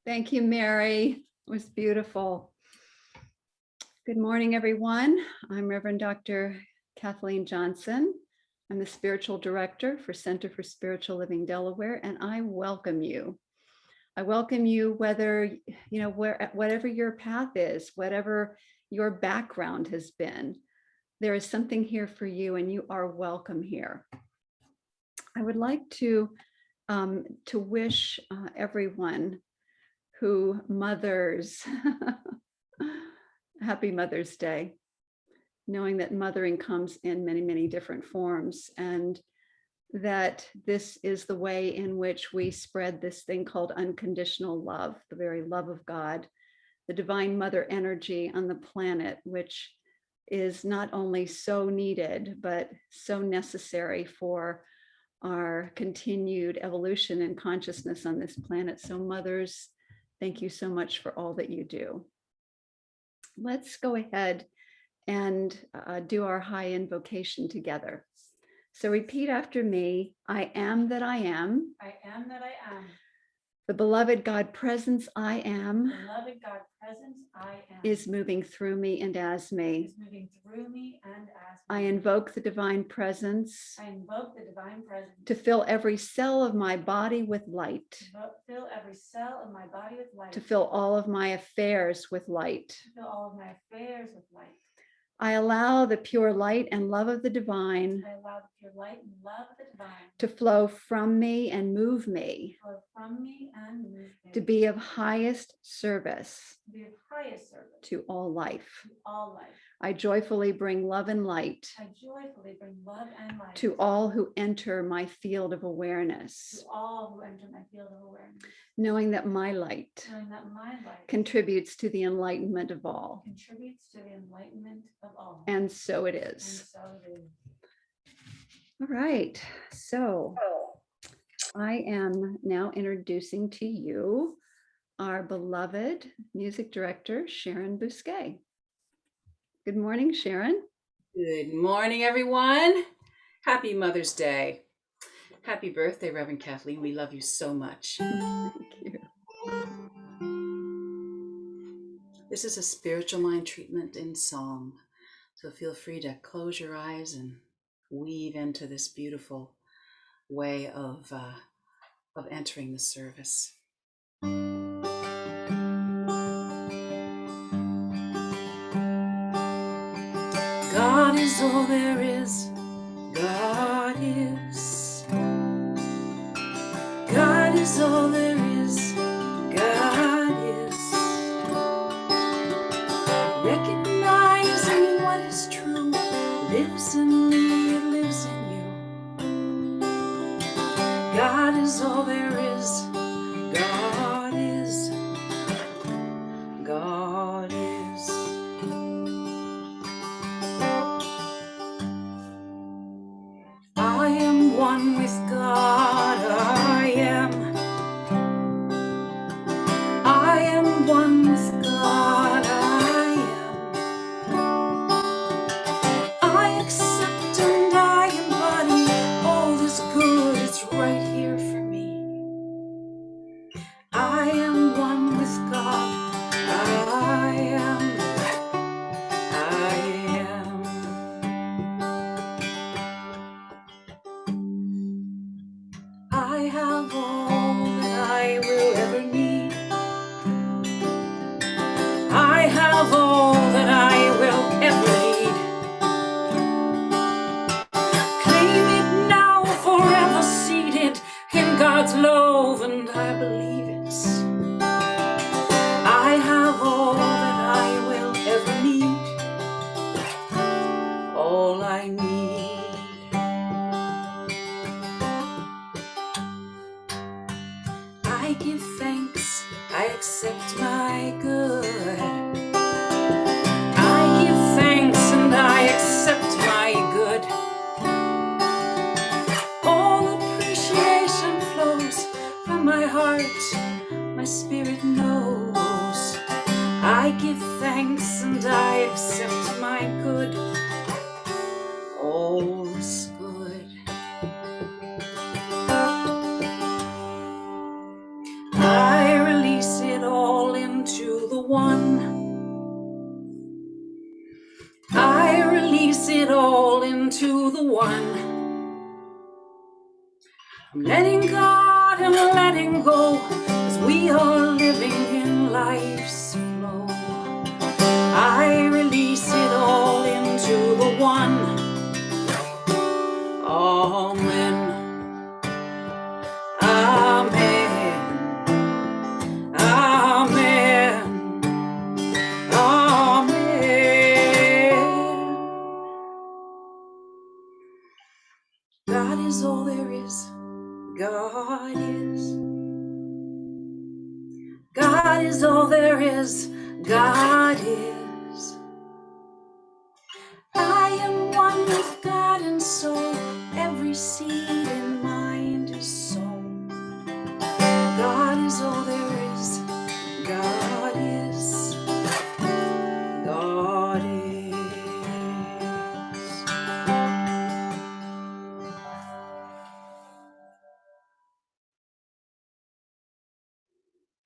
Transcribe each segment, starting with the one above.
Thank you, Mary. It was beautiful. Good morning, everyone. I'm Reverend Dr. Kathleen Johnson. I'm the spiritual director for Center for Spiritual Living Delaware, and I welcome you. I welcome you whether, whatever your path is, whatever your background has been, there is something here for you and you are welcome here. I would like to wish everyone who mothers, happy Mother's Day, knowing that mothering comes in many, many different forms, and that this is the way in which we spread this thing called unconditional love, the very love of God, the divine mother energy on the planet, which is not only so needed, but so necessary for our continued evolution and consciousness on this planet. So mothers, thank you so much for all that you do. Let's go ahead and do our high invocation together. So repeat after me. I am that I am. I am that I am. The beloved God presence I am. Beloved God presence I am. Is moving through me and as me. Is moving through me and as me. I invoke the divine presence. I invoke the divine presence. To fill every cell of my body with light. To fill every cell of my body with light. To fill all of my affairs with light. To fill all of my affairs with light. I allow the pure light and love of the divine. I allow the pure light and love of the divine. To flow from me and move me. To flow from me and move me. To be of highest service. To be of highest service. To all life. To all life. I joyfully bring love and light. I joyfully bring love and light. To all who enter my field of awareness. To all who enter my field of awareness. Knowing that my light. Knowing that my light. Contributes to the enlightenment of all. Contributes to the enlightenment of all. And so it is. And so it is. All right. So I am now introducing to you our beloved music director, Sharon Bousquet. Good morning, Sharon. Good morning, everyone. Happy Mother's Day. Happy birthday, Reverend Kathleen. We love you so much. Thank you. This is a spiritual mind treatment in song. So feel free to close your eyes and weave into this beautiful way of entering the service. God is all there is. God is. God is all there is. God is. Recognizing what is true lives in me, it lives in you. God is all there is. God is. God is. I am one with God, I am. I am one with God, I am. I accept and I embody all this good, it's right here for me. I am one with God, I am. I am. I have all that I will ever need. I have all that I will ever need. Claim it now, forever seated in God's love, and I believe it. I have all that I will ever need. All I need. I give thanks, I accept my good. I give thanks and I accept my good. All appreciation flows from my heart, my spirit knows. I give thanks and I accept my good. All is good. I release it into the one. I'm letting God and letting go, as we are living in life's flow. I release it all into the one. Amen. Amen. Amen. Amen. God is all there is. God is. God is all there is. God is. I am one with God, and so every seed in mind is sown. God is all there is. God is. God is.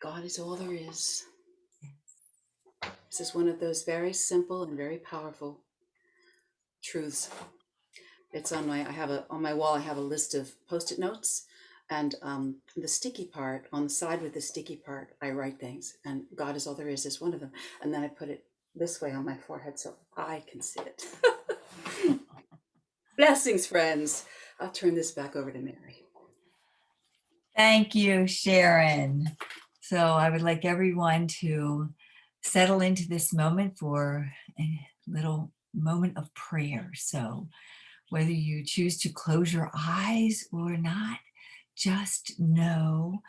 God is all there is. This is one of those very simple and very powerful truths. It's on my, on my wall, I have a list of Post-it notes, and the sticky part, on the side with the sticky part, I write things, and God is all there is one of them. And then I put it this way on my forehead so I can see it. Blessings, friends. I'll turn this back over to Mary. Thank you, Sharon. So I would like everyone to settle into this moment for a little moment of prayer. So whether you choose to close your eyes or not, just know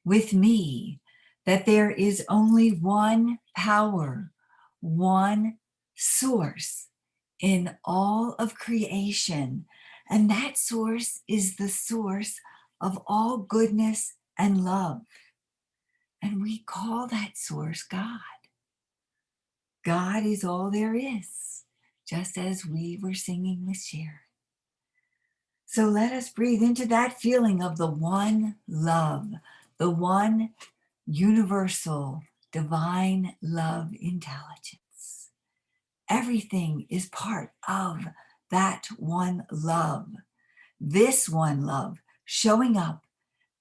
with me that there is only one power, one source in all of creation, and that source is the source of all goodness and love. And we call that source God. God is all there is, just as we were singing with Sharon. So let us breathe into that feeling of the one love, the one universal divine love intelligence. Everything is part of that one love. This one love showing up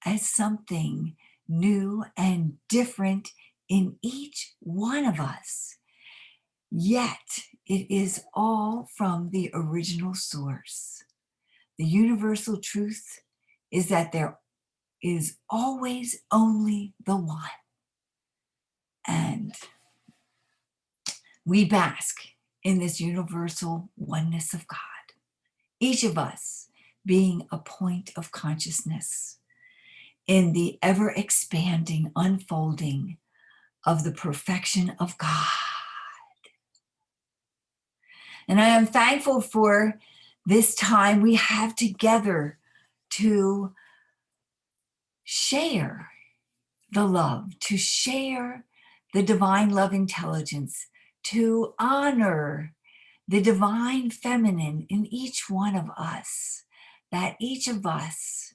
as something new and different in each one of us. Yet it is all from the original source. The universal truth is that there is always only the one. And we bask in this universal oneness of God, each of us being a point of consciousness in the ever-expanding unfolding of the perfection of God. And I am thankful for this time we have together to share the love, to share the divine love intelligence, to honor the divine feminine in each one of us, that each of us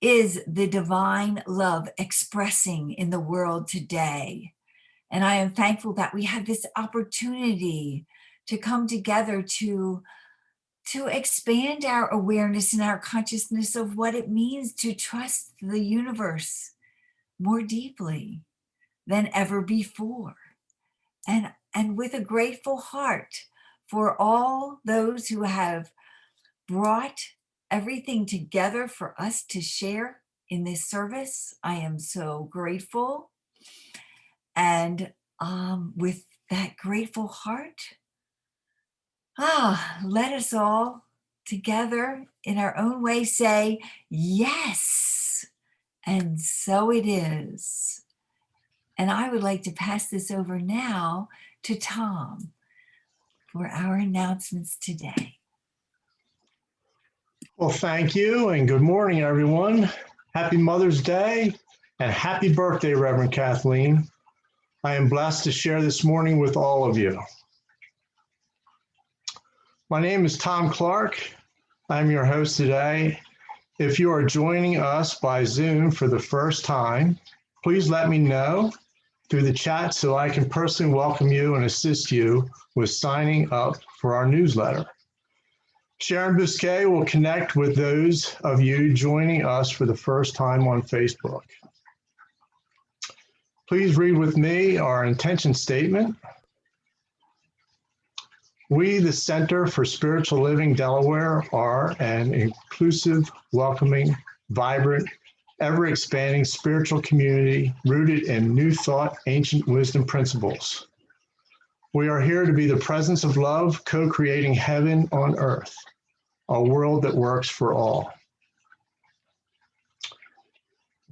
is the divine love expressing in the world today. And I am thankful that we have this opportunity to come together to expand our awareness and our consciousness of what it means to trust the universe more deeply than ever before. And with a grateful heart for all those who have brought everything together for us to share in this service. I am so grateful. And with that grateful heart, let us all together in our own way say, yes, and so it is. And I would like to pass this over now to Tom for our announcements today. Well, thank you, and good morning, everyone. Happy Mother's Day, and happy birthday, Reverend Kathleen. I am blessed to share this morning with all of you. My name is Tom Clark. I'm your host today. If you are joining us by Zoom for the first time, please let me know through the chat so I can personally welcome you and assist you with signing up for our newsletter. Sharon Bousquet will connect with those of you joining us for the first time on Facebook. Please read with me our intention statement. We, the Center for Spiritual Living Delaware, are an inclusive, welcoming, vibrant, ever-expanding spiritual community rooted in new thought, ancient wisdom principles. We are here to be the presence of love, co-creating heaven on earth, a world that works for all.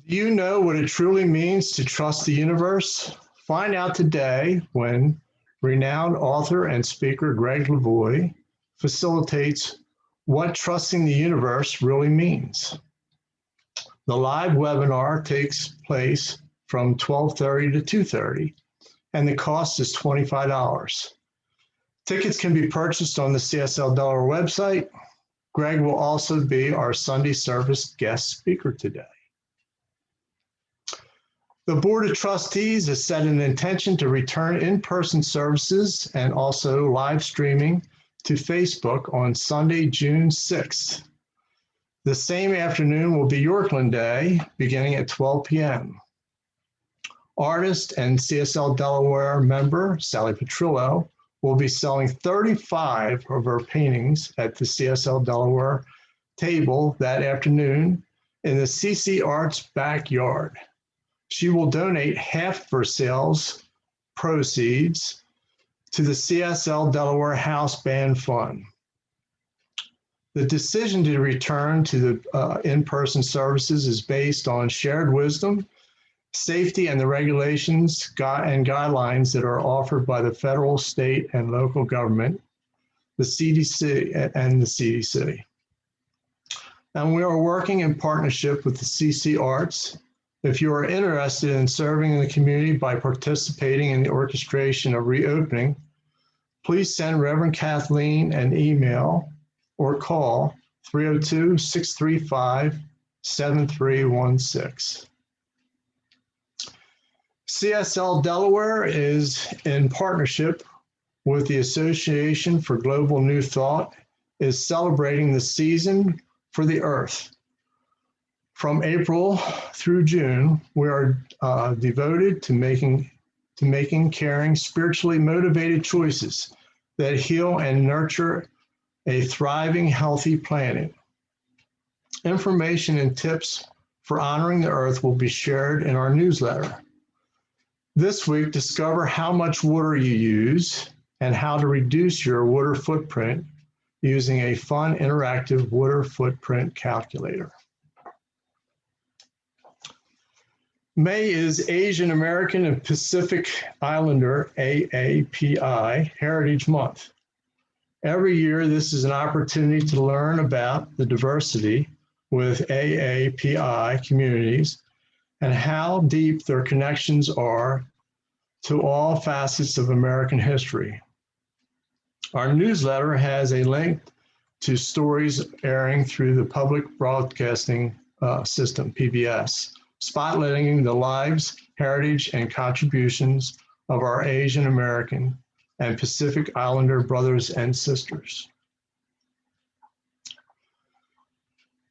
Do you know what it truly means to trust the universe? Find out today when renowned author and speaker Gregg Levoy facilitates what trusting the universe really means. The live webinar takes place from 12:30 to 2:30, and the cost is $25. Tickets can be purchased on the CSL Delaware website. Gregg will also be our Sunday service guest speaker today. The Board of Trustees has set an intention to return in-person services and also live streaming to Facebook on Sunday, June 6th. The same afternoon will be Yorkland Day, beginning at 12 p.m. Artist and CSL Delaware member Sally Petrillo will be selling 35 of her paintings at the CSL Delaware table that afternoon in the CC Arts backyard. She will donate half of her sales proceeds to the CSL Delaware House Band Fund. The decision to return to the in-person services is based on shared wisdom, safety, and the regulations and guidelines that are offered by the federal, state, and local government, the CDC, and the CDC. And we are working in partnership with the CC Arts. If you are interested in serving in the community by participating in the orchestration of reopening, please send Reverend Kathleen an email or call 302-635-7316. CSL Delaware is in partnership with the Association for Global New Thought, is celebrating the season for the earth. From April through June, we are devoted to making caring, spiritually motivated choices that heal and nurture a thriving, healthy planet. Information and tips for honoring the earth will be shared in our newsletter. This week, discover how much water you use and how to reduce your water footprint using a fun, interactive water footprint calculator. May is Asian American and Pacific Islander, AAPI, Heritage Month. Every year, this is an opportunity to learn about the diversity with AAPI communities and how deep their connections are to all facets of American history. Our newsletter has a link to stories airing through the Public Broadcasting System, PBS, spotlighting the lives, heritage, and contributions of our Asian American and Pacific Islander brothers and sisters.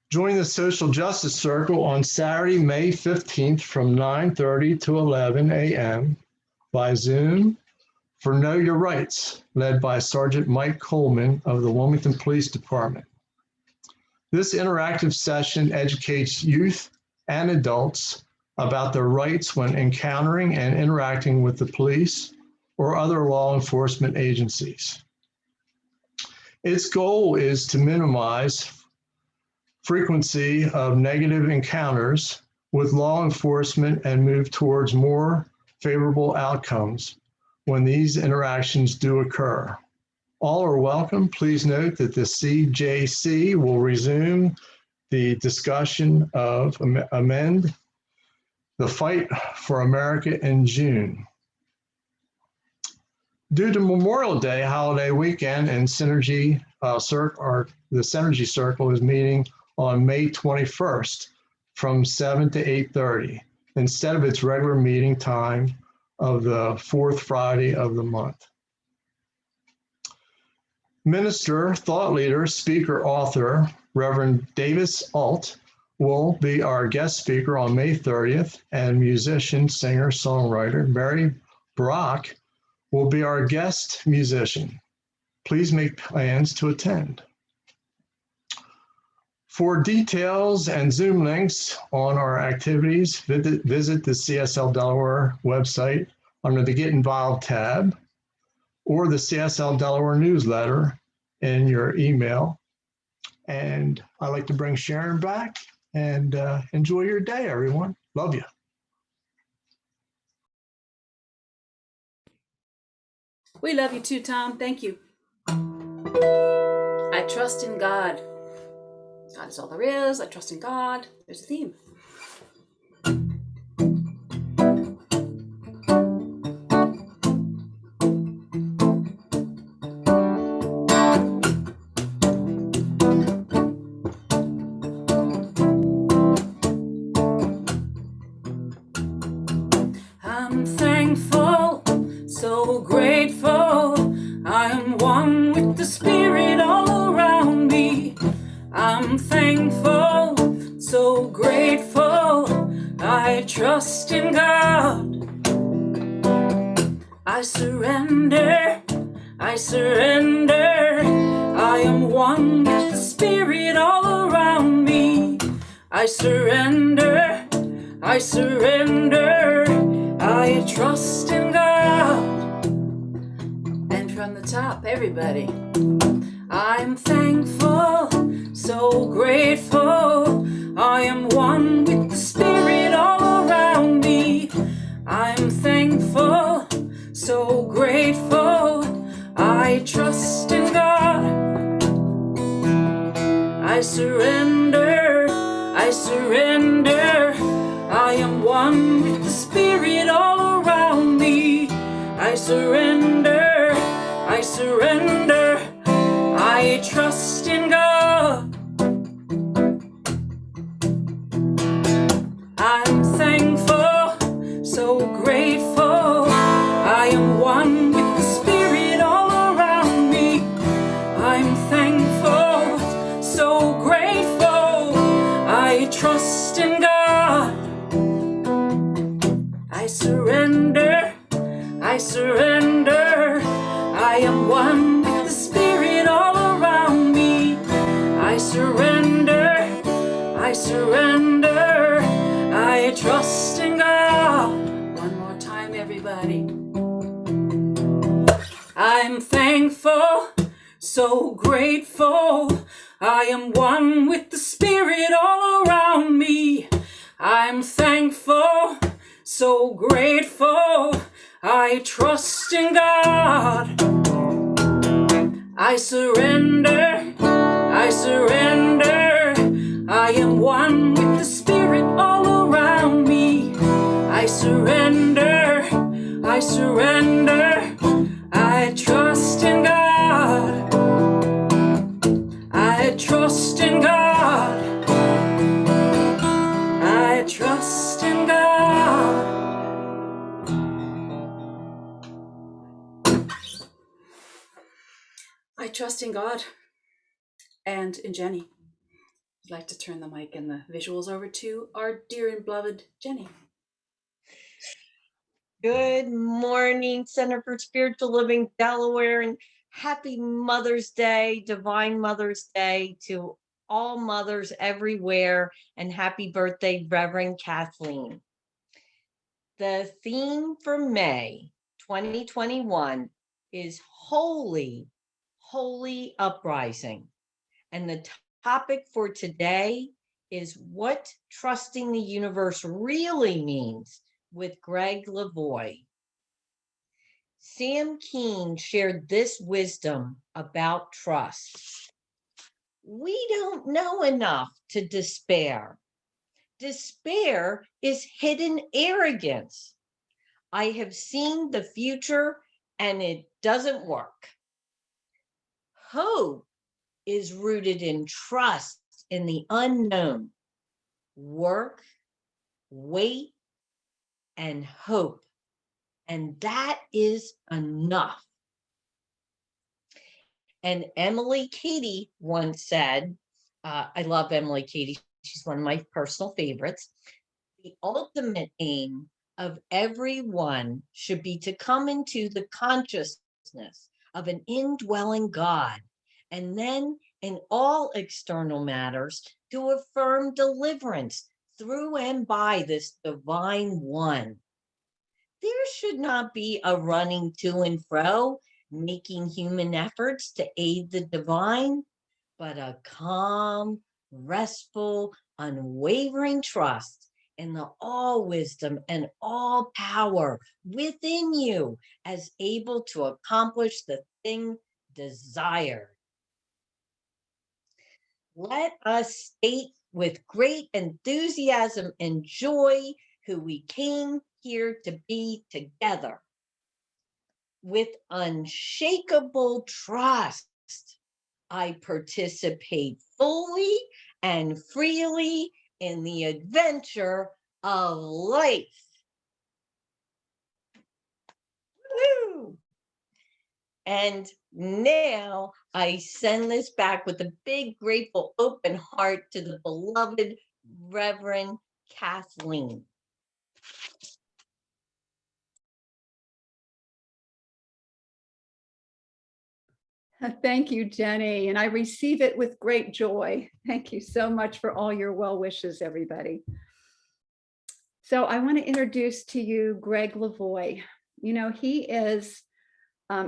Join the Social Justice Circle on Saturday, May 15th from 9:30 to 11 a.m. by Zoom for Know Your Rights, led by Sergeant Mike Coleman of the Wilmington Police Department. This interactive session educates youth and adults about their rights when encountering and interacting with the police or other law enforcement agencies. Its goal is to minimize frequency of negative encounters with law enforcement and move towards more favorable outcomes when these interactions do occur. All are welcome. Please note that the CJC will resume the discussion of Amend the Fight for America in June. Due to Memorial Day holiday weekend and the Synergy Circle is meeting on May 21st from 7 to 8:30 instead of its regular meeting time of the fourth Friday of the month. Minister, thought leader, speaker, author, Reverend Davis Alt will be our guest speaker on May 30th, and musician, singer, songwriter Mary Brock will be our guest musician. Please make plans to attend. For details and Zoom links on our activities, visit the CSL Delaware website under the Get Involved tab, or the CSL Delaware newsletter in your email. And I'd like to bring Sharon back, and enjoy your day, everyone. Love you. We love you too, Tom. Thank you. I trust in God. God is all there is. I trust in God. There's a theme. I'm thankful, so grateful. I am one with the Spirit all around me. I'm thankful, so grateful. I trust in God. I surrender, I surrender. I am one with the Spirit all around me. I surrender, I surrender. I trust in God. And from the top, everybody. I'm thankful, so grateful. I am one with the Spirit all around me. I'm thankful, so grateful. I trust in God. I surrender, I surrender. I am one with the Spirit all around me. I surrender, I surrender. I trust in God. I'm thankful, so grateful. I am one with the Spirit all around me. I'm thankful, so grateful. I trust in God. I surrender, I surrender. I am one with the Spirit all around me. I surrender, I surrender. I trust in God. One more time, everybody. I'm thankful, so grateful. I am one with the Spirit all around me. I'm thankful, so grateful. I trust in God. I surrender, I surrender. I am one with the Spirit all around me. I surrender, I surrender. I trust in God. I trust in God. I trust in God. I trust in God and in Jenny. I'd like to turn the mic and the visuals over to our dear and beloved Jenny. Good morning, Center for Spiritual Living, Delaware, and happy Mother's Day, Divine Mother's Day to all mothers everywhere, and happy birthday, Reverend Kathleen. The theme for May 2021 is Holy, Holy Uprising. And the topic for today is what trusting the universe really means with Gregg Levoy. Sam Keen shared this wisdom about trust. We don't know enough to despair. Despair is hidden arrogance. I have seen the future and it doesn't work. Hope is rooted in trust in the unknown. Work, wait, and hope. And that is enough. And Emily Cady once said, I love Emily Cady. She's one of my personal favorites. The ultimate aim of everyone should be to come into the consciousness of an indwelling God, and then in all external matters to affirm deliverance through and by this divine one. There should not be a running to and fro, making human efforts to aid the divine, but a calm, restful, unwavering trust in the all wisdom and all power within you as able to accomplish the thing desired. Let us state with great enthusiasm and joy who we came here to be together. With unshakable trust, I participate fully and freely in the adventure of life. Woo! And now I send this back with a big, grateful, open heart to the beloved Reverend Kathleen. Thank you, Jenny, and I receive it with great joy. Thank you so much for all your well wishes, everybody. So I want to introduce to you Gregg Levoy. You know, he is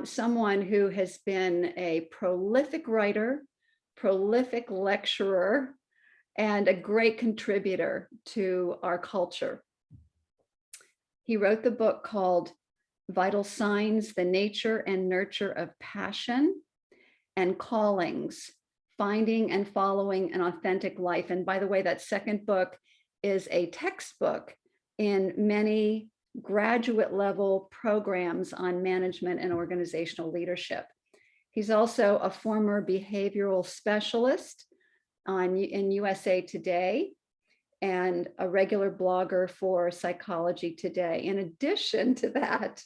someone who has been a prolific writer, prolific lecturer, and a great contributor to our culture. He wrote the book called Vital Signs: The Nature and Nurture of Passion and Callings, Finding and Following an Authentic Life. And by the way, that second book is a textbook in many graduate level programs on management and organizational leadership. He's also a former behavioral specialist in USA Today and a regular blogger for Psychology Today. In addition to that,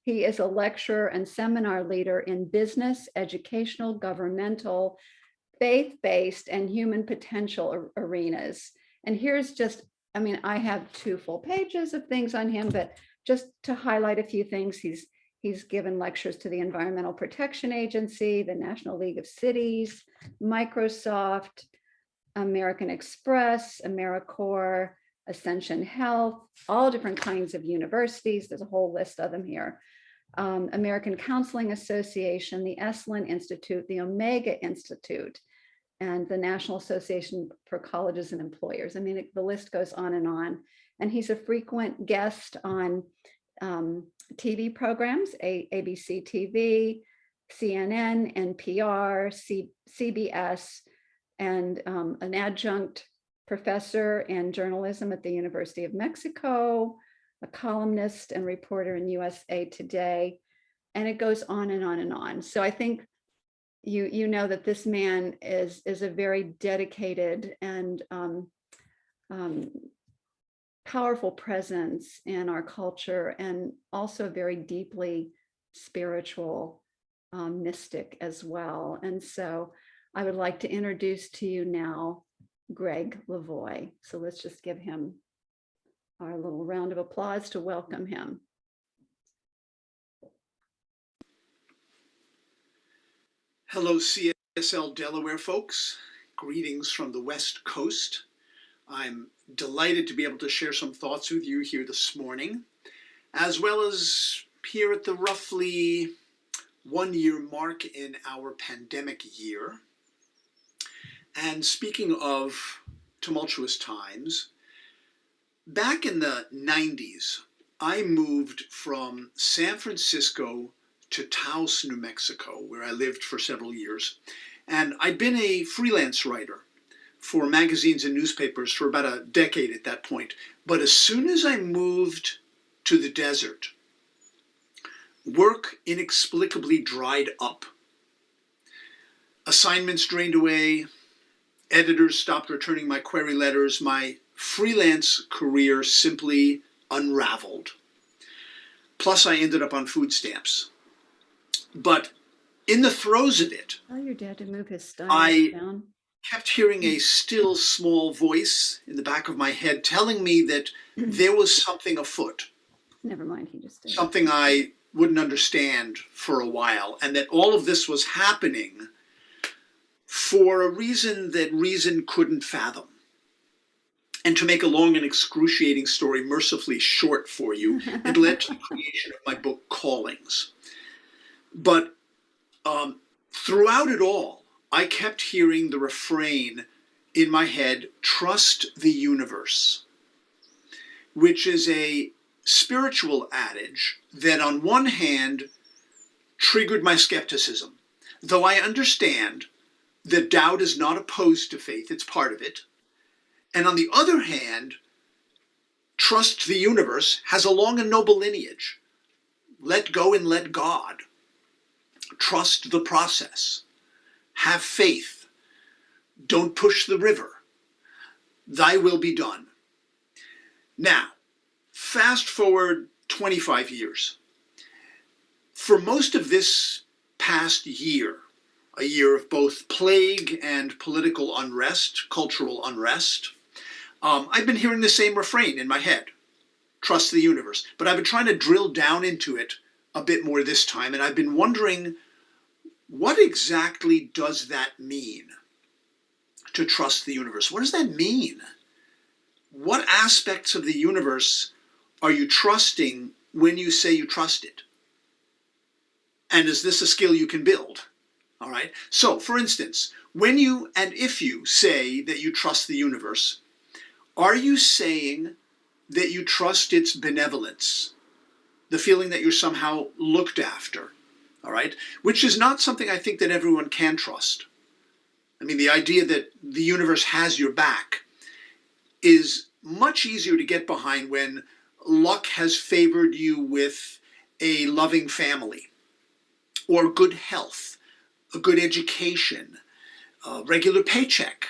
he is a lecturer and seminar leader in business, educational, governmental, faith-based, and human potential arenas. And here's just, I mean, I have 2 full pages of things on him, but just to highlight a few things, he's given lectures to the Environmental Protection Agency, the National League of Cities, Microsoft, American Express, AmeriCorps, Ascension Health, all different kinds of universities. There's a whole list of them here. American Counseling Association, the Esalen Institute, the Omega Institute, and the National Association for Colleges and Employers. I mean, the list goes on. And he's a frequent guest on TV programs, ABC TV, CNN, NPR, CBS, and an adjunct professor in journalism at the University of Mexico, a columnist and reporter in USA Today, and it goes on and on and on. So I think you know that this man is a very dedicated and powerful presence in our culture, and also very deeply spiritual mystic as well. And so I would like to introduce to you now Gregg Levoy. So let's just give him our little round of applause to welcome him. Hello, CSL Delaware folks. Greetings from the West Coast. I'm delighted to be able to share some thoughts with you here this morning, as well as here at the roughly 1-year mark in our pandemic year. And speaking of tumultuous times, back in the 90s, I moved from San Francisco to Taos, New Mexico, where I lived for several years. And I'd been a freelance writer for magazines and newspapers for about a decade at that point. But as soon as I moved to the desert, work inexplicably dried up. Assignments drained away, editors stopped returning my query letters, my freelance career simply unraveled. Plus I ended up on food stamps. But in the throes of it, Tell your dad to move his style I down. kept hearing a still small voice in the back of my head telling me that there was something afoot, Never mind, he just did. something I wouldn't understand for a while, and that all of this was happening for a reason that reason couldn't fathom. And to make a long and excruciating story mercifully short for you, it led to the creation of my book, Callings. But throughout it all, I kept hearing the refrain in my head, trust the universe, which is a spiritual adage that on one hand triggered my skepticism, though I understand that doubt is not opposed to faith, it's part of it. And on the other hand, trust the universe has a long and noble lineage. Let go and let God. Trust the process. Have faith. Don't push the river. Thy will be done. Now, fast forward 25 years. For most of this past year, a year of both plague and political unrest, cultural unrest, I've been hearing the same refrain in my head, trust the universe. But I've been trying to drill down into it a bit more this time, and I've been wondering, what exactly does that mean, to trust the universe? What does that mean? What aspects of the universe are you trusting when you say you trust it? And is this a skill you can build? All right. So, for instance, when you and if you say that you trust the universe, are you saying that you trust its benevolence, the feeling that you're somehow looked after? All right, which is not something I think that everyone can trust. I mean, the idea that the universe has your back is much easier to get behind when luck has favored you with a loving family, or good health, a good education, a regular paycheck,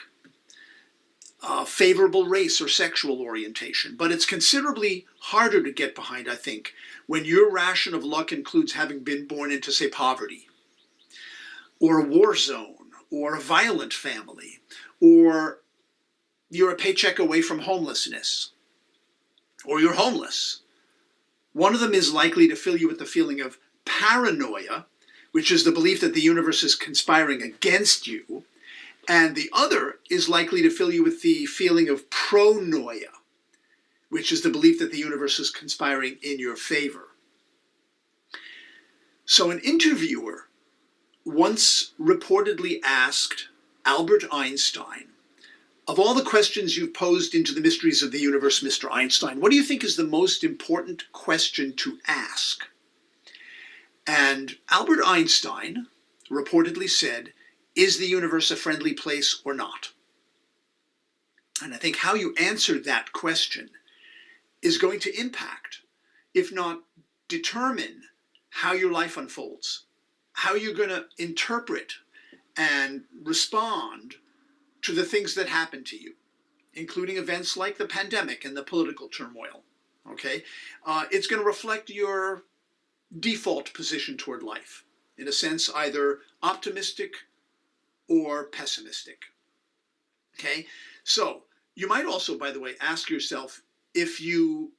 a favorable race or sexual orientation. But it's considerably harder to get behind, I think, when your ration of luck includes having been born into, say, poverty, or a war zone, or a violent family, or you're a paycheck away from homelessness, or you're homeless. One of them is likely to fill you with the feeling of paranoia, which is the belief that the universe is conspiring against you, and the other is likely to fill you with the feeling of pronoia, which is the belief that the universe is conspiring in your favor. So an interviewer once reportedly asked Albert Einstein, of all the questions you've posed into the mysteries of the universe, Mr. Einstein, what do you think is the most important question to ask? And Albert Einstein reportedly said, is the universe a friendly place or not? And I think how you answer that question is going to impact, if not determine, how your life unfolds, how you're going to interpret and respond to the things that happen to you, including events like the pandemic and the political turmoil. Okay? It's going to reflect your default position toward life, in a sense, either optimistic or pessimistic. Okay? So you might also, by the way, ask yourself if you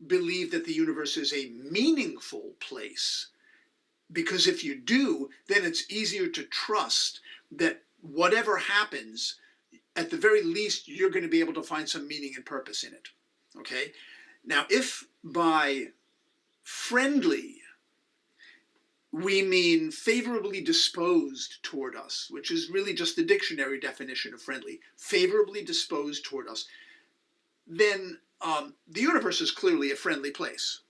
believe that the universe is a meaningful place, because if you do, then it's easier to trust that whatever happens, at the very least, you're going to be able to find some meaning and purpose in it. Okay? Now, if by friendly we mean favorably disposed toward us, which is really just the dictionary definition of friendly, favorably disposed toward us, then the universe is clearly a friendly place.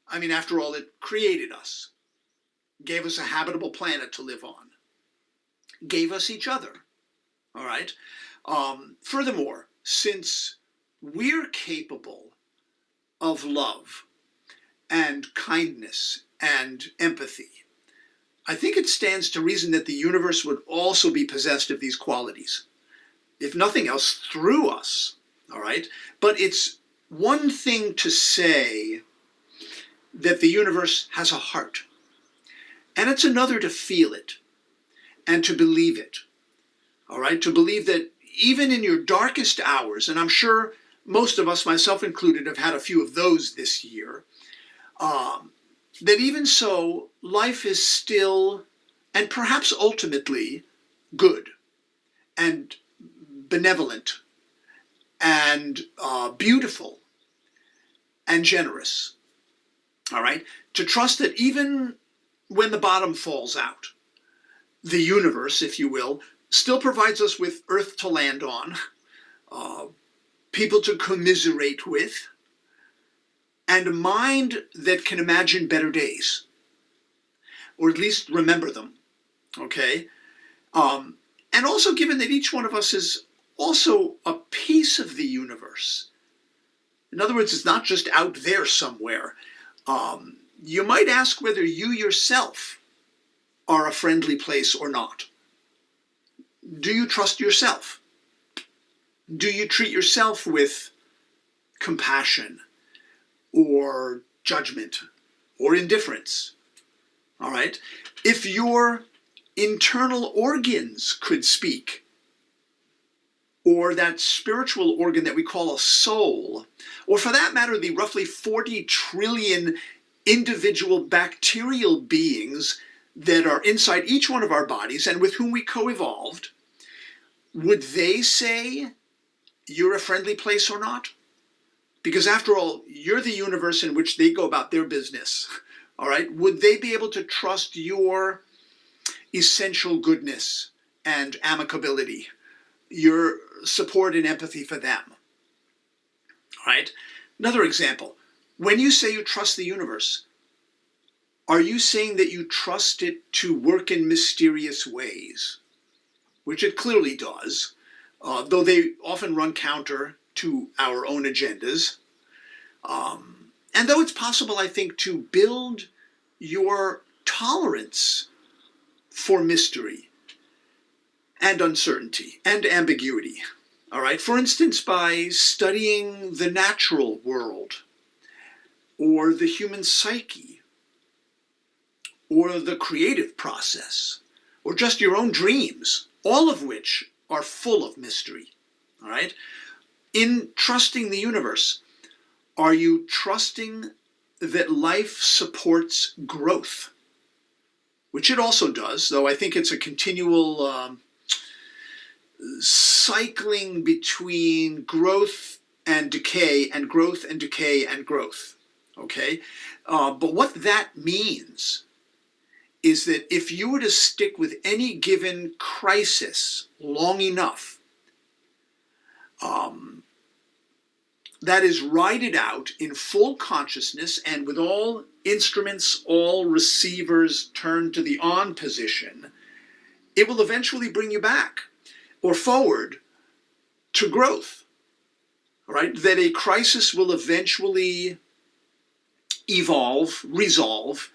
I mean, after all, it created us, gave us a habitable planet to live on, gave us each other, all right? Furthermore, since we're capable of love and kindness and empathy, I think it stands to reason that the universe would also be possessed of these qualities, if nothing else, through us, all right? But it's one thing to say that the universe has a heart, And it's another to feel it and to believe it. All right, to believe that even in your darkest hours, and I'm sure most of us, myself included, have had a few of those this year, that even so, life is still, and perhaps ultimately, good and benevolent and beautiful and generous. All right, to trust that even when the bottom falls out, the universe, if you will, still provides us with earth to land on, people to commiserate with, and a mind that can imagine better days, or at least remember them, okay? And also given that each one of us is also a piece of the universe. In other words, it's not just out there somewhere. You might ask whether you yourself are a friendly place or not. Do you trust yourself? Do you treat yourself with compassion or judgment or indifference? All right. If your internal organs could speak, or that spiritual organ that we call a soul, or for that matter, the roughly 40 trillion individual bacterial beings that are inside each one of our bodies and with whom we co-evolved, would they say you're a friendly place or not? Because after all, you're the universe in which they go about their business. All right. Would they be able to trust your essential goodness and amicability, your support and empathy for them? All right. Another example. When you say you trust the universe, are you saying that you trust it to work in mysterious ways? Which it clearly does, though they often run counter to our own agendas. And though it's possible, I think, to build your tolerance for mystery and uncertainty and ambiguity. All right. For instance, by studying the natural world or the human psyche or the creative process or just your own dreams, all of which are full of mystery. All right. In trusting the universe, are you trusting that life supports growth? Which it also does, though I think it's a continual cycling between growth and decay and growth and decay and growth, okay? But what that means is that if you were to stick with any given crisis long enough, that is, ride it out in full consciousness and with all instruments, all receivers turned to the on position, it will eventually bring you back or forward to growth, all right? That a crisis will eventually evolve, resolve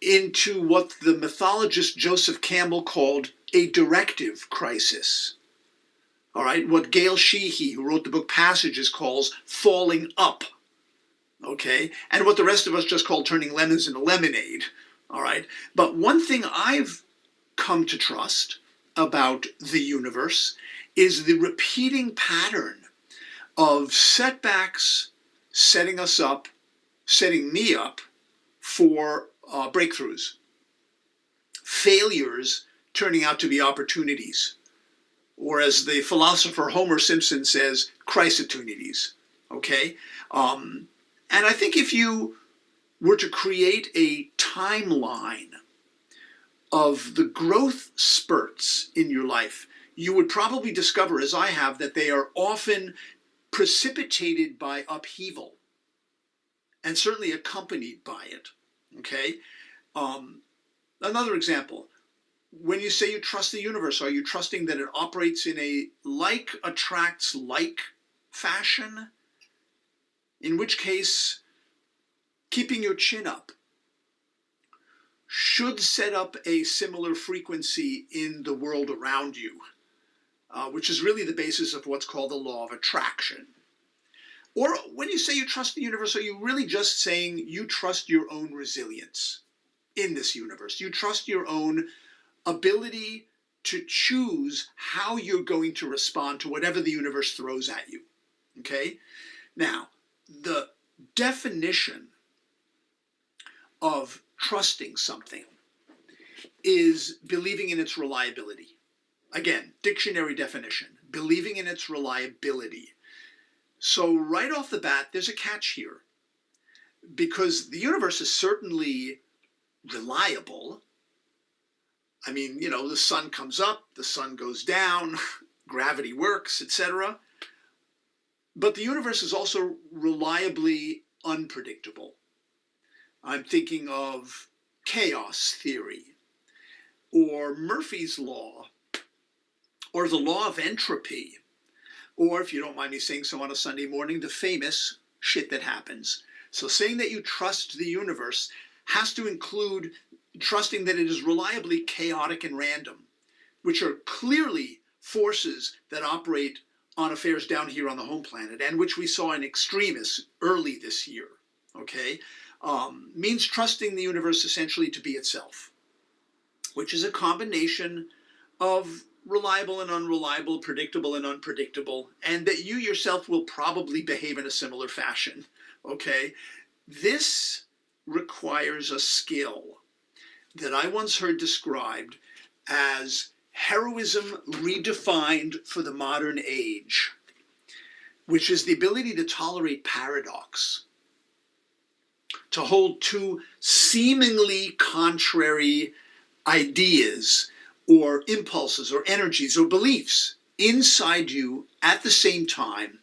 into what the mythologist Joseph Campbell called a directive crisis. All right, what Gail Sheehy, who wrote the book Passages, calls falling up, okay? And what the rest of us just call turning lemons into lemonade, all right? But one thing I've come to trust about the universe is the repeating pattern of setbacks setting us up, setting me up for breakthroughs, failures turning out to be opportunities, or as the philosopher Homer Simpson says, crisopportunities, okay? And I think if you were to create a timeline of the growth spurts in your life, you would probably discover, as I have, that they are often precipitated by upheaval and certainly accompanied by it, okay? Another example. When you say you trust the universe, are you trusting that it operates in a like attracts like fashion? In which case, keeping your chin up should set up a similar frequency in the world around you, which is really the basis of what's called the law of attraction. Or when you say you trust the universe, are you really just saying you trust your own resilience? in this universe. You trust your own ability to choose how you're going to respond to whatever the universe throws at you. Okay? Now, the definition of trusting something is believing in its reliability. Again, dictionary definition, believing in its reliability. So right off the bat, there's a catch here, because the universe is certainly reliable. I mean, you know, the sun comes up, the sun goes down, gravity works, etc. But the universe is also reliably unpredictable. I'm thinking of chaos theory, or Murphy's Law, or the law of entropy, or, if you don't mind me saying so on a Sunday morning, the famous shit that happens. So saying that you trust the universe has to include trusting that it is reliably chaotic and random, which are clearly forces that operate on affairs down here on the home planet, and which we saw in extremis early this year, okay? Means trusting the universe essentially to be itself, which is a combination of reliable and unreliable, predictable and unpredictable, and that you yourself will probably behave in a similar fashion, okay? This requires a skill that I once heard described as heroism redefined for the modern age, which is the ability to tolerate paradox, to hold two seemingly contrary ideas or impulses or energies or beliefs inside you at the same time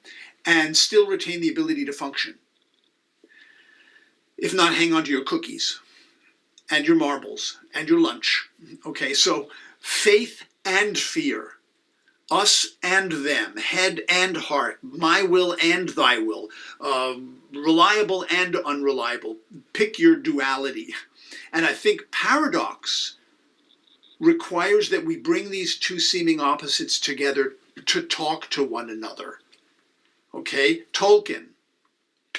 and still retain the ability to function. If not, hang on to your cookies and your marbles and your lunch. Okay, so faith and fear, us and them, head and heart, my will and thy will, reliable and unreliable. Pick your duality. And I think paradox requires that we bring these two seeming opposites together to talk to one another. Okay? Tolkien,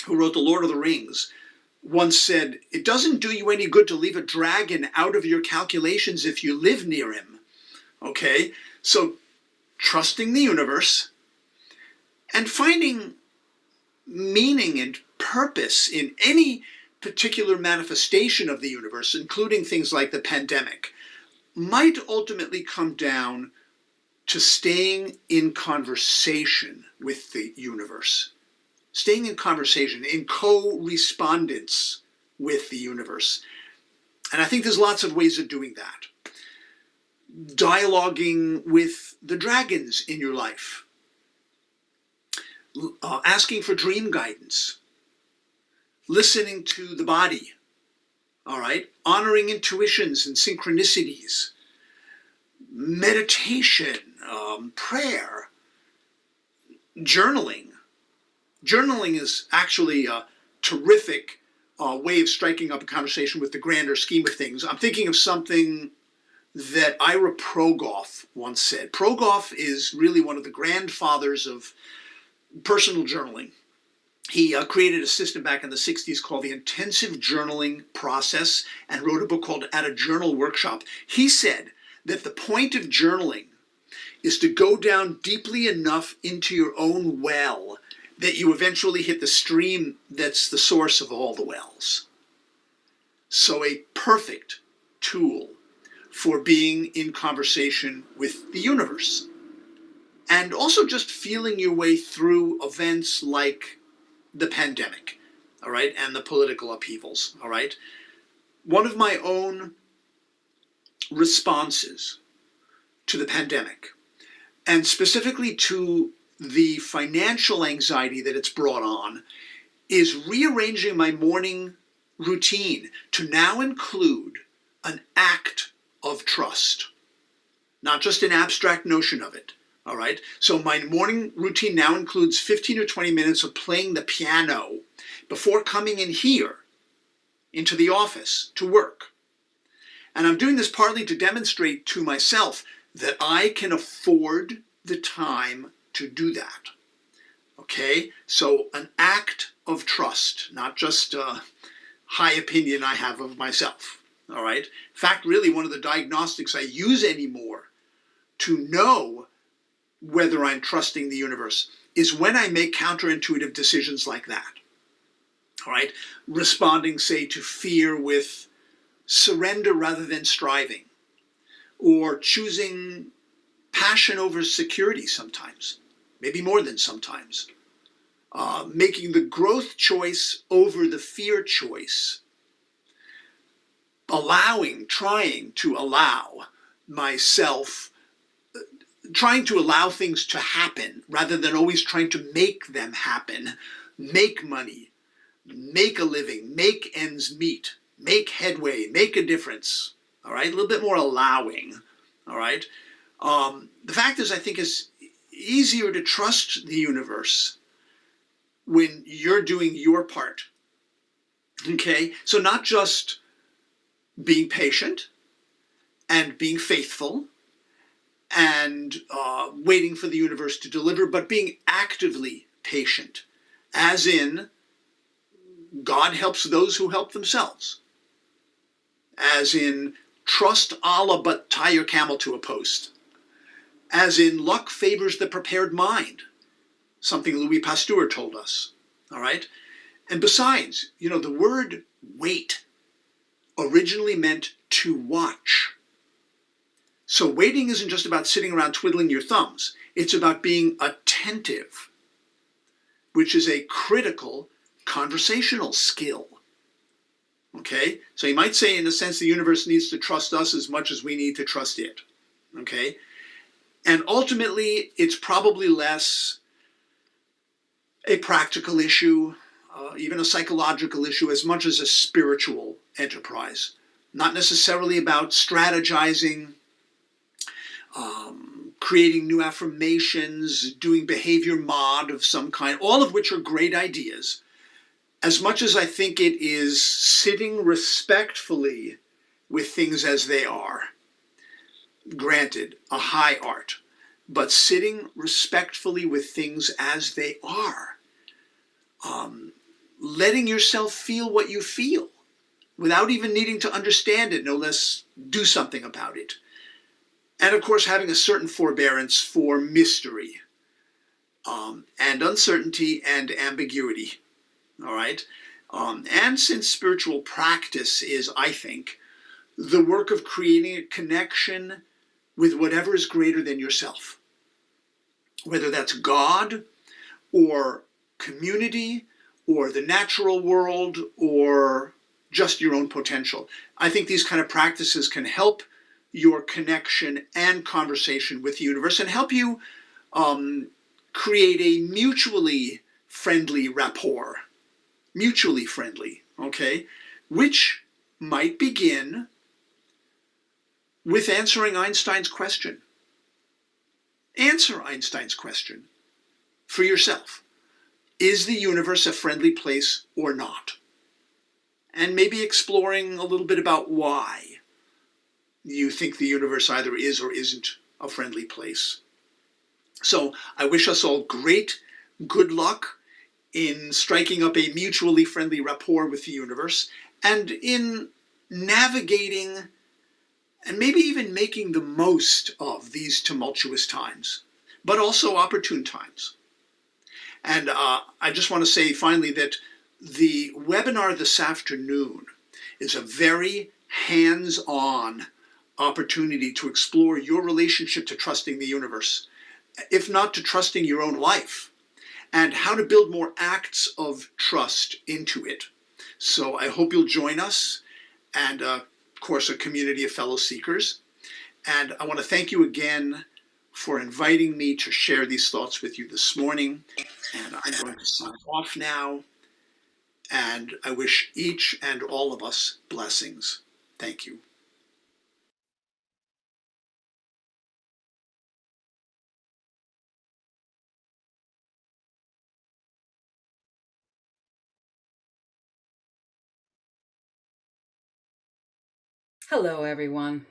who wrote The Lord of the Rings, once said, "It doesn't do you any good to leave a dragon out of your calculations if you live near him." Okay? So trusting the universe and finding meaning and purpose in any particular manifestation of the universe, including things like the pandemic, might ultimately come down to staying in conversation with the universe. Staying in conversation, in co-respondence with the universe. And I think there's lots of ways of doing that. Dialoguing with the dragons in your life. Asking for dream guidance. Listening to the body. All right? Honoring intuitions and synchronicities. Meditation, prayer, journaling. Journaling is actually a terrific way of striking up a conversation with the grander scheme of things. I'm thinking of something that Ira Progoff once said. Progoff is really one of the grandfathers of personal journaling. He created a system back in the 60s called the Intensive Journaling Process and wrote a book called At a Journal Workshop. He said that the point of journaling is to go down deeply enough into your own well that you eventually hit the stream that's the source of all the wells. So a perfect tool for being in conversation with the universe. And also just feeling your way through events like the pandemic, all right, and the political upheavals, all right. One of my own responses to the pandemic, and specifically to the financial anxiety that it's brought on, is rearranging my morning routine to now include an act of trust, not just an abstract notion of it. All right. So my morning routine now includes 15 or 20 minutes of playing the piano before coming in here into the office to work. And I'm doing this partly to demonstrate to myself that I can afford the time to do that. Okay. So an act of trust, not just a high opinion I have of myself. All right. In fact, really, one of the diagnostics I use anymore to know whether I'm trusting the universe is when I make counterintuitive decisions like that. All right. Responding, say, to fear with surrender rather than striving, or choosing passion over security sometimes, maybe more than sometimes. Making the growth choice over the fear choice. Trying to allow myself, trying to allow things to happen rather than always trying to make them happen. Make money, make a living, make ends meet, make headway, make a difference. All right, a little bit more allowing. All right. The fact is, I think it's easier to trust the universe when you're doing your part. Okay, so not just being patient and being faithful and waiting for the universe to deliver, but being actively patient, as in God helps those who help themselves, as in trust Allah but tie your camel to a post, as in luck favors the prepared mind, something Louis Pasteur told us. All right, and besides, the word wait originally meant to watch. So waiting isn't just about sitting around twiddling your thumbs. It's about being attentive, which is a critical conversational skill. Okay? So you might say, in a sense, the universe needs to trust us as much as we need to trust it. Okay? And ultimately, it's probably less a practical issue, even a psychological issue, as much as a spiritual enterprise. Not necessarily about strategizing, creating new affirmations, doing behavior mod of some kind, all of which are great ideas, as much as I think it is sitting respectfully with things as they are. Granted, a high art, but sitting respectfully with things as they are. Letting yourself feel what you feel without even needing to understand it, no less do something about it. And of course, having a certain forbearance for mystery and uncertainty and ambiguity. All right. And since spiritual practice is, I think, the work of creating a connection with whatever is greater than yourself, whether that's God or community or the natural world or just your own potential. I think these kind of practices can help your connection and conversation with the universe and help you create a mutually friendly rapport, mutually friendly, okay, which might begin with answering Einstein's question. Answer Einstein's question for yourself. Is the universe a friendly place or not? And maybe exploring a little bit about why you think the universe either is or isn't a friendly place. So I wish us all great good luck in striking up a mutually friendly rapport with the universe and in navigating and maybe even making the most of these tumultuous times, but also opportune times. And I just want to say finally that the webinar this afternoon is a very hands-on opportunity to explore your relationship to trusting the universe, if not to trusting your own life, and how to build more acts of trust into it. So I hope you'll join us, and of course a community of fellow seekers. And I want to thank you again for inviting me to share these thoughts with you this morning. And I'm going to sign off now. And I wish each and all of us blessings. Thank you. Hello, everyone.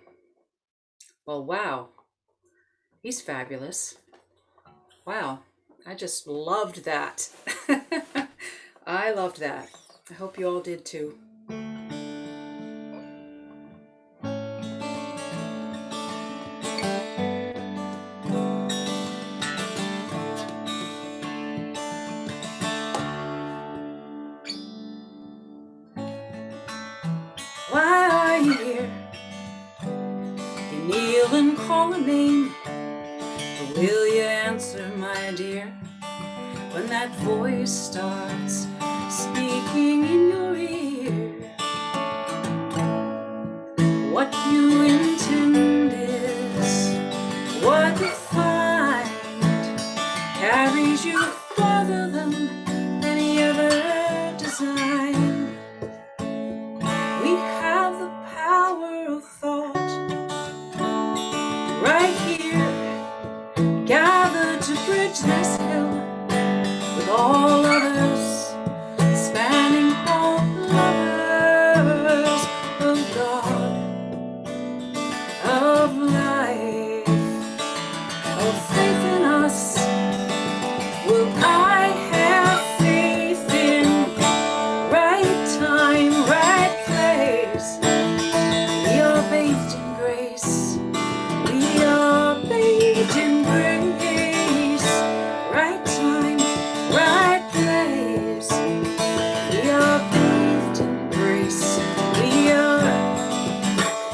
Well, wow, he's fabulous. Wow, I just loved that. I loved that. I hope you all did too. why are you here? You kneel and call a name, but will you answer, my dear, when that voice starts speaking in your ear? What you intend is what you find, carries you farther than any other design. We have the power of thought right here, gathered to bridge this hill with all others, spanning all lovers of God, of life, of faith in us. Will I have faith in right time, right place? We are bathed in grace. We are bathed in grace. Right time, right place. We are bathed in grace. We are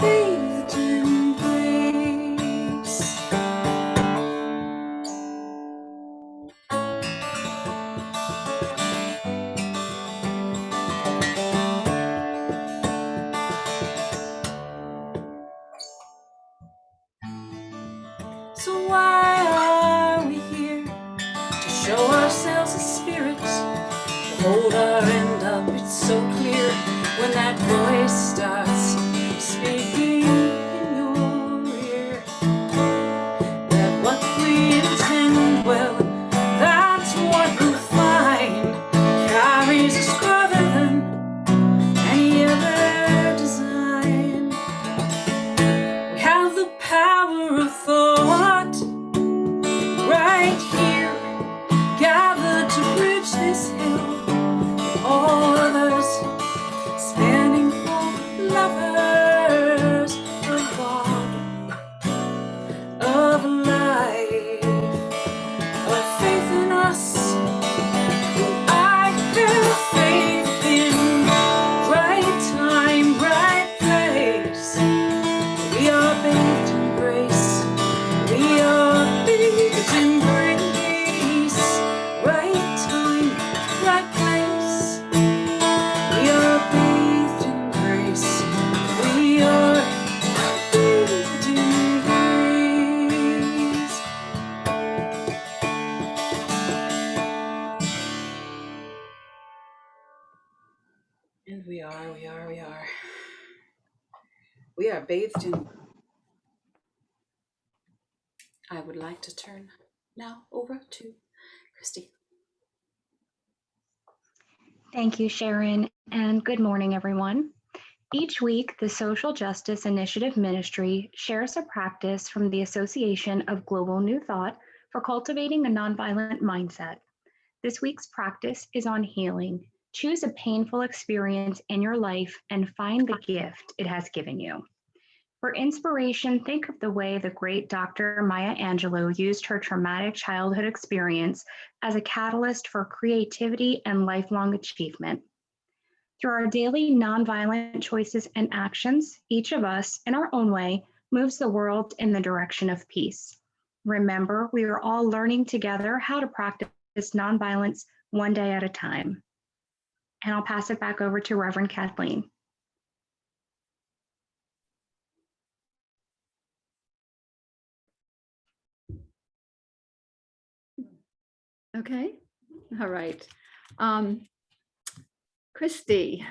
bathed in grace. So why are we here? To show ourselves a spirit, to hold our end up. It's so clear when that voice starts speaking in your ear, that what we intend, well, that's what we'll find, carries us farther than any other design. We have the power of thought right here, gathered to bridge this hill with all others, spanning all lovers of God, of life, of faith in us. I have faith in right time, right place. We are bathed in grace. We are bathed in grace. Right time, right place. We are bathed in grace. We are bathed in grace. And we are. We are bathed in. I would like to turn now over to Christy. Thank you, Sharon, and good morning, everyone. Each week, the Social Justice Initiative Ministry shares a practice from the Association of Global New Thought for cultivating a nonviolent mindset. This week's practice is on healing. Choose a painful experience in your life and find the gift it has given you. For inspiration, think of the way the great Dr. Maya Angelou used her traumatic childhood experience as a catalyst for creativity and lifelong achievement. Through our daily nonviolent choices and actions, each of us, in our own way, moves the world in the direction of peace. Remember, we are all learning together how to practice nonviolence one day at a time. And I'll pass it back over to Reverend Kathleen. Okay, all right. Christy,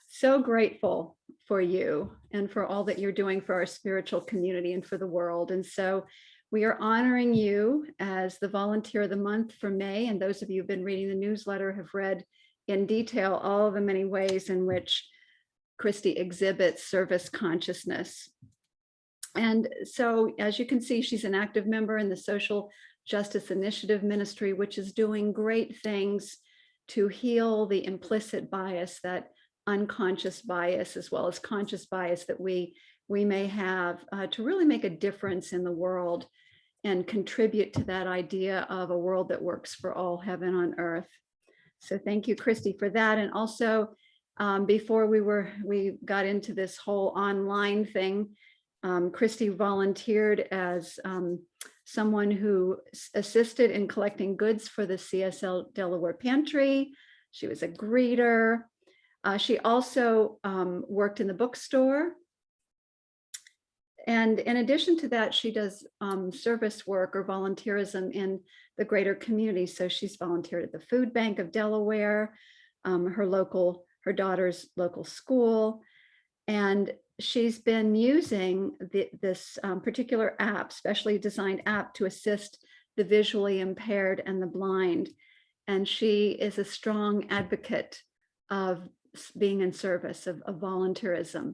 so grateful for you and for all that you're doing for our spiritual community and for the world. And so we are honoring you as the Volunteer of the Month for May. And those of you who've been reading the newsletter have read in detail all of the many ways in which Christy exhibits service consciousness. And so, as you can see, she's an active member in the Social Justice Initiative Ministry, which is doing great things to heal the implicit bias, that unconscious bias, as well as conscious bias that we may have, to really make a difference in the world and contribute to that idea of a world that works for all, heaven on earth. So thank you, Christy, for that. And also before we got into this whole online thing, Christy volunteered as someone who assisted in collecting goods for the CSL Delaware Pantry. She was a greeter. She also worked in the bookstore. And in addition to that, she does service work or volunteerism in the greater community. So she's volunteered at the Food Bank of Delaware, her daughter's local school. And she's been using this particular app, specially designed app, to assist the visually impaired and the blind. And she is a strong advocate of being in service, of volunteerism.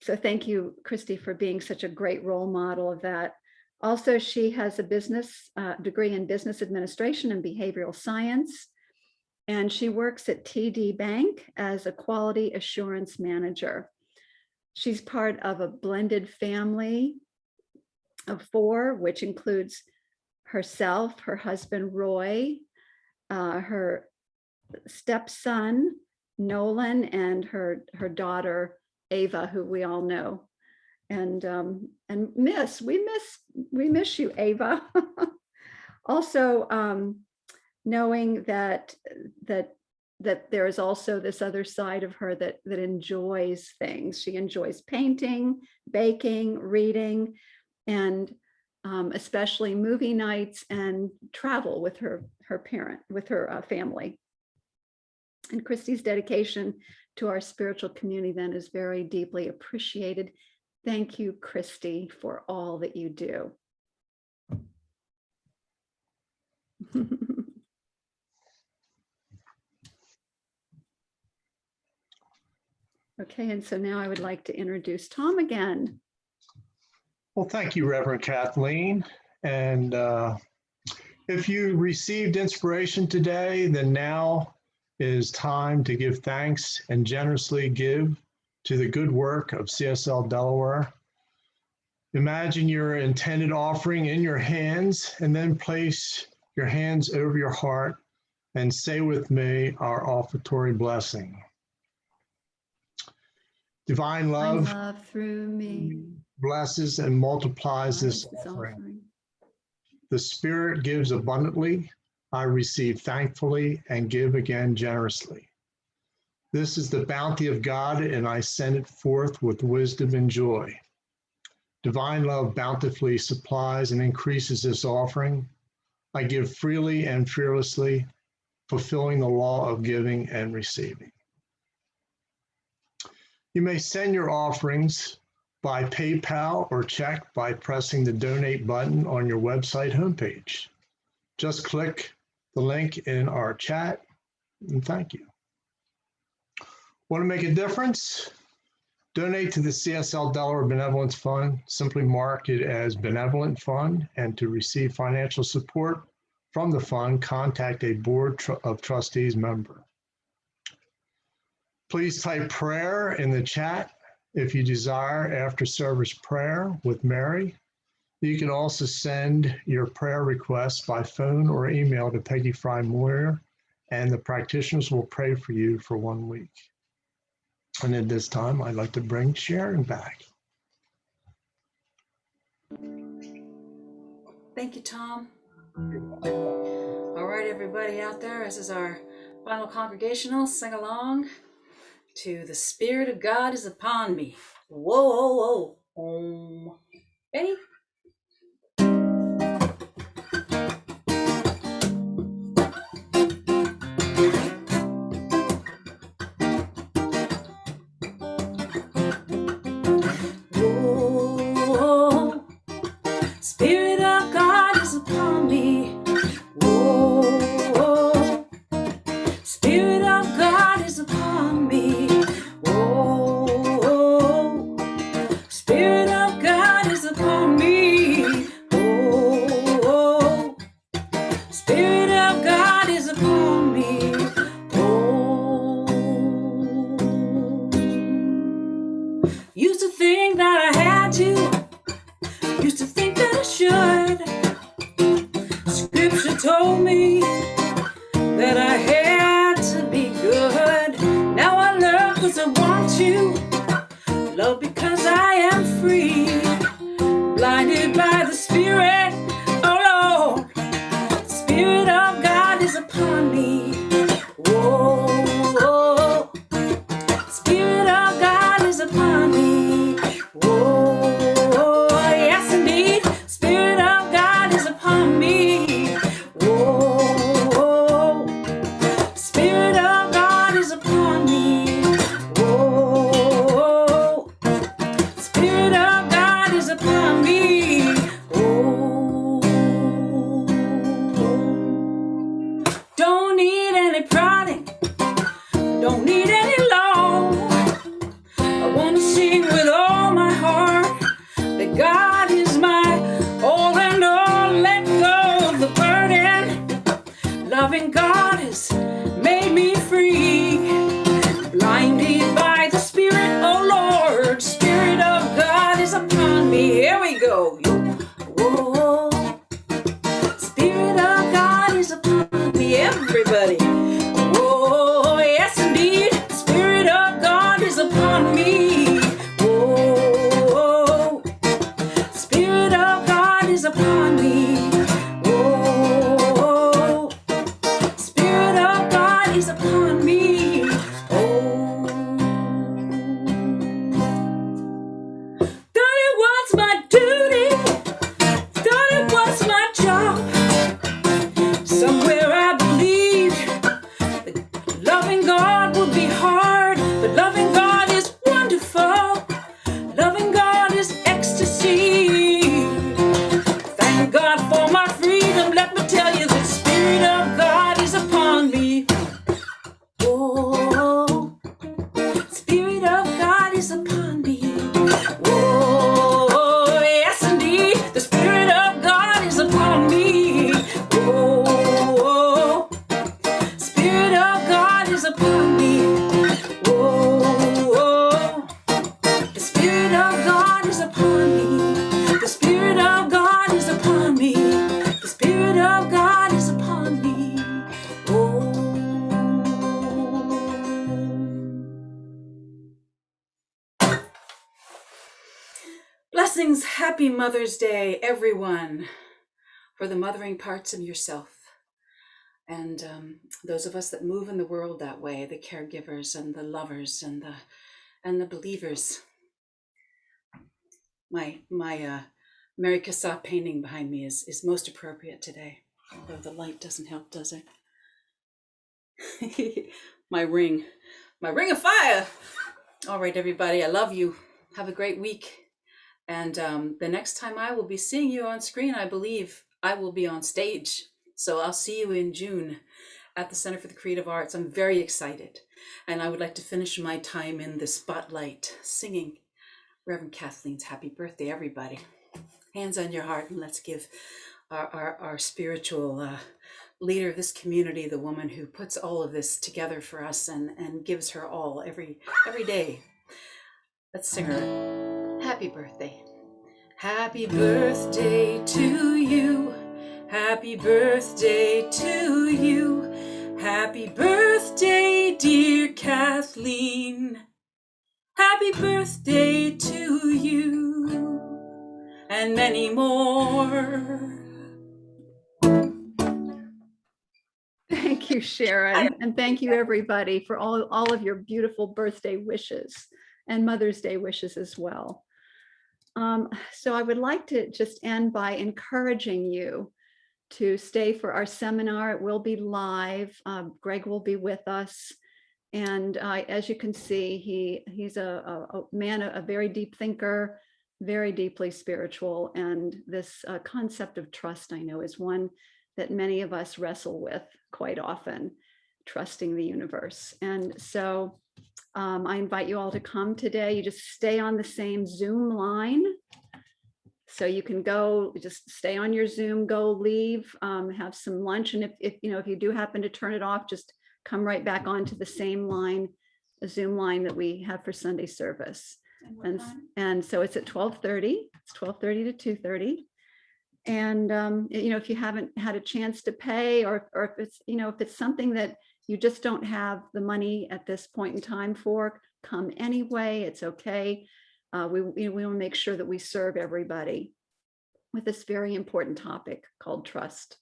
So thank you, Christy, for being such a great role model of that. Also, she has a business degree in business administration and behavioral science. And she works at TD Bank as a quality assurance manager. She's part of a blended family of 4, which includes herself, her husband, Roy, her stepson, Nolan, and her daughter, Ava, who we all know. And we miss you, Ava. Also, knowing that there is also this other side of her that enjoys things. She enjoys painting, baking, reading, and especially movie nights and travel with her family. And Christy's dedication to our spiritual community then is very deeply appreciated. Thank you, Christy, for all that you do. Okay, and so now I would like to introduce Tom again. Well, thank you, Reverend Kathleen. And if you received inspiration today, then now is time to give thanks and generously give to the good work of CSL Delaware. Imagine your intended offering in your hands and then place your hands over your heart and say with me our offertory blessing. Divine love through me blesses and multiplies this offering. The Spirit gives abundantly. I receive thankfully and give again generously. This is the bounty of God, and I send it forth with wisdom and joy. Divine love bountifully supplies and increases this offering. I give freely and fearlessly, fulfilling the law of giving and receiving. You may send your offerings by PayPal or check by pressing the donate button on your website homepage. Just click the link in our chat, and thank you. Want to make a difference? Donate to the CSL Delaware Benevolence Fund. Simply mark it as Benevolent Fund, and to receive financial support from the fund, contact a Board of Trustees member. Please type prayer in the chat if you desire after service prayer with Mary. You can also send your prayer requests by phone or email to Peggy Fry Moyer, and the practitioners will pray for you for 1 week. And at this time, I'd like to bring Sharon back. Thank you, Tom. All right, everybody out there, this is our final congregational sing along to The Spirit of God is Upon Me. Whoa, whoa, whoa. Ready? Whoa, Spirit of God is upon me. Whoa, Spirit of God is upon me. Whoa, Spirit of God is upon me. Whoa, Spirit of God is upon me. Whoa. Used to think that I had to. Used to think that I should. Scripture told me that I had to be good. Now I 'cause I want to, love because I am free, blinded by the Spirit, oh Lord, the Spirit of God is upon me. Whoa, whoa. Spirit of God is upon me. Whoa, yes indeed, Spirit of God is upon me. Whoa, Spirit of God is upon me. Whoa, Spirit of God is upon me. Whoa, don't need any prodding, don't need any law. I want to sing with all my heart that God is my all and all. Let go of the burden. Loving God has made me free. Blinded by the Spirit, oh Lord, Spirit of God is upon me. Here we go. Whoa. Spirit of God is upon me. Everybody. Whoa, yes indeed. Spirit of God is upon me. Whoa, Spirit of God is upon me. Whoa, Spirit of God is upon me. Oh, thought it was my duty, thought it was my job. Somewhere I believed that loving God would be hard, but loving God is wonderful. Loving God is ecstasy. Thank God for my freedom. Let me tell you, the Spirit of God is upon me. Whoa, Spirit of God is upon me. Whoa, yes indeed, the Spirit of God is upon me. Whoa, Spirit of God is upon me. Whoa, the Spirit of God is upon me. The Spirit of God is upon me. The Spirit of God is upon me. Oh. Blessings, happy Mother's Day, everyone, for the mothering parts of yourself. And those of us that move in the world that way, the caregivers and the lovers and the believers. My Mary Cassatt painting behind me is most appropriate today, although the light doesn't help, does it? my ring of fire. All right, everybody, I love you. Have a great week. And the next time I will be seeing you on screen, I believe I will be on stage. So I'll see you in June at the Center for the Creative Arts. I'm very excited. And I would like to finish my time in the spotlight singing Reverend Kathleen's Happy Birthday, everybody. Hands on your heart, and let's give our spiritual leader of this community, the woman who puts all of this together for us and gives her all every day. Let's sing her happy birthday. Happy birthday to you. Happy birthday to you. Happy birthday, dear Kathleen. Happy birthday to you, and many more. Thank you, Sharon. And thank you, everybody, for all of your beautiful birthday wishes and Mother's Day wishes as well. So I would like to just end by encouraging you to stay for our seminar. It will be live. Gregg will be with us. And as you can see, he's a man, a very deep thinker, very deeply spiritual. And this concept of trust, I know, is one that many of us wrestle with quite often, trusting the universe. And so I invite you all to come today. You just stay on the same Zoom line. So you can go, just stay on your Zoom, go leave, have some lunch. And if you do happen to turn it off, just come right back onto the same line, the Zoom line that we have for Sunday service. And so it's at 12:30. It's 12:30 to 2:30. And if you haven't had a chance to pay, or if it's something that you just don't have the money at this point in time for, come anyway. It's okay. We want to make sure that we serve everybody with this very important topic called trust.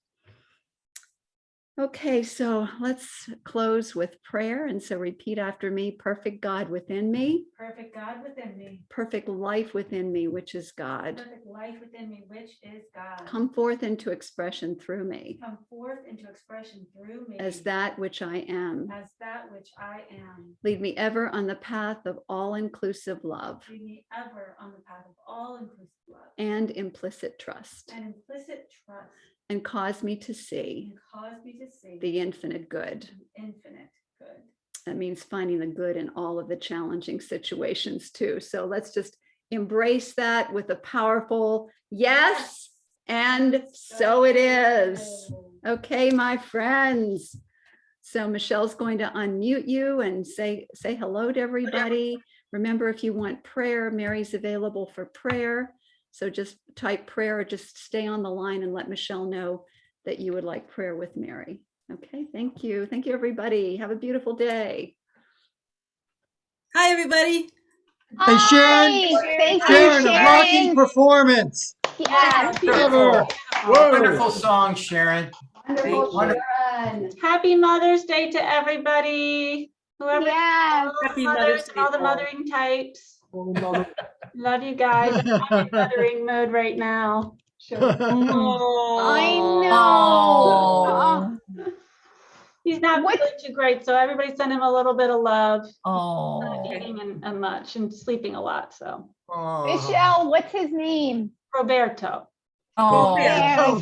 Okay, so let's close with prayer. And so repeat after me: perfect God within me, Perfect God within me. perfect life within me, which is God. Perfect life within me, which is God. Come forth into expression through me Come forth into expression through me. as that which I am. As that which I am. Lead me ever on the path of all-inclusive love Lead me ever on the path of all inclusive love. and implicit trust, And implicit trust. and cause me to see And cause me to see the infinite good. infinite good. That means finding the good in all of the challenging situations too. So let's just embrace that with a powerful yes, and so it is. Okay, my friends. So Michelle's going to unmute you and say hello to everybody. Remember, if you want prayer, Mary's available for prayer. So just type prayer, or just stay on the line and let Michelle know that you would like prayer with Mary. Okay, thank you. Thank you, everybody. Have a beautiful day. Hi, everybody. Hey, Sharon. Thank you, Sharon, a rocking Sharon. performance. Yes. Ever. Whoa. Wonderful song, Sharon. Wonderful, Wonderful. Sharon. Happy Mother's Day to everybody. Whoever Yes. Happy mothers Mother's and all the Day, all. mothering types. Love you guys. I'm in mothering mode right now. I know. Oh. He's not What- feeling too great, so everybody send him a little bit of love. Oh. Eating and much and sleeping a lot. So Michelle, what's his name? Roberto. Oh.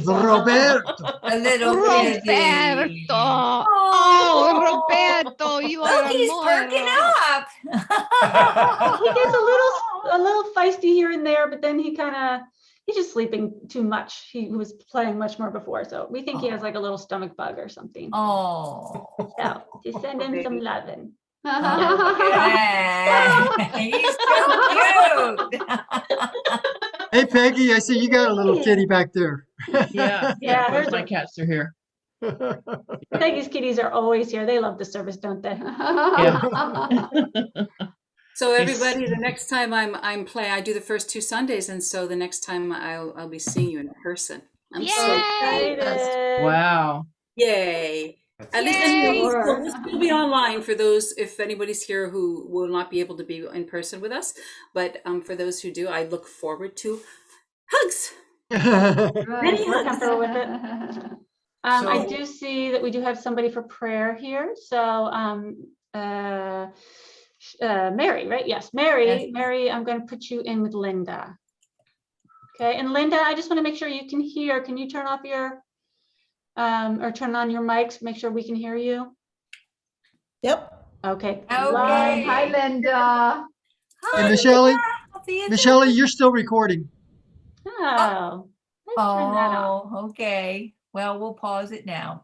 Roberto. A little kitty. Roberto. Oh, Roberto, you Look, are he's perking up. He gets a little feisty here and there, but then he's just sleeping too much. He was playing much more before, so we think he has like a little stomach bug or something. Oh. So just send him some loving. Yeah. He's so cute. Hey, Peggy, I see you got a little kitty back there. Yeah, Yeah, both hers my are- cats are here. Peggy's kitties are always here. They love the service, don't they? Yeah. So everybody, the next time I'm playing, I do the first 2 Sundays, and so the next time I'll be seeing you in person. I'm so Yay. Excited. Wow. yay. At least Yay. we'll still be online for those, if anybody's here who will not be able to be in person with us. But for those who do, I look forward to hugs. Many We're hugs. comfortable with it. I So- do see that we do have somebody for prayer here. So Mary, right? Yes, Mary. Yes. Mary, I'm going to put you in with Linda. Okay, and Linda, I just want to make sure you can hear. Can you turn off your or turn on your mics? Make sure we can hear you. Yep. Okay. Okay. Hi, Linda. Hey, Michelle, I'll see you Michelle, you're still recording. Oh, let's turn that off. Oh, okay. Well, we'll pause it now.